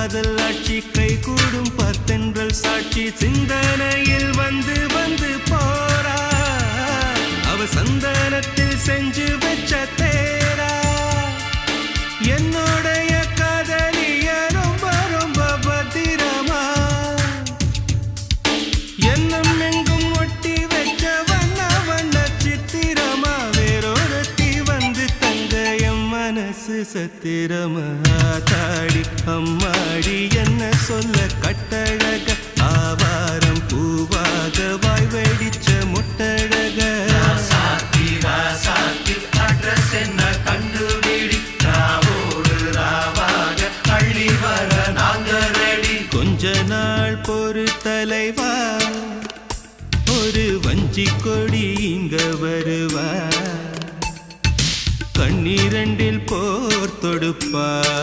காதல் ஆட்சி கைகூடும் பார்த்தென்றல் சாட்சி சிந்தனையில் வந்து வந்து போறா அவ சந்தனத்தில் செஞ்சு வச்ச தேரா என்னுடைய காதலிய ரொம்ப ரொம்ப பத்திரமா என்னும் எங்கும் ஒட்டி வச்ச வண்ண வண்ண சித்திரமா வேறொருத்தி வந்து தங்க என் மனசு சத்திரமா தாடி அம்மாடி என்ன சொல்ல கட்டழக ஆவாரம் பூவாக வாய் வெடிச்ச முட்டழக அட்ரஸ் என்ன கண்டுபிடி ராவோடு ராவாக அள்ளி வர நாங்க ரெடி கொஞ்ச நாள் பொறு தலைவா ஒரு வஞ்சி கொடி இங்க வருவா கண்ணீரண்டில் போர் தொடுப்பா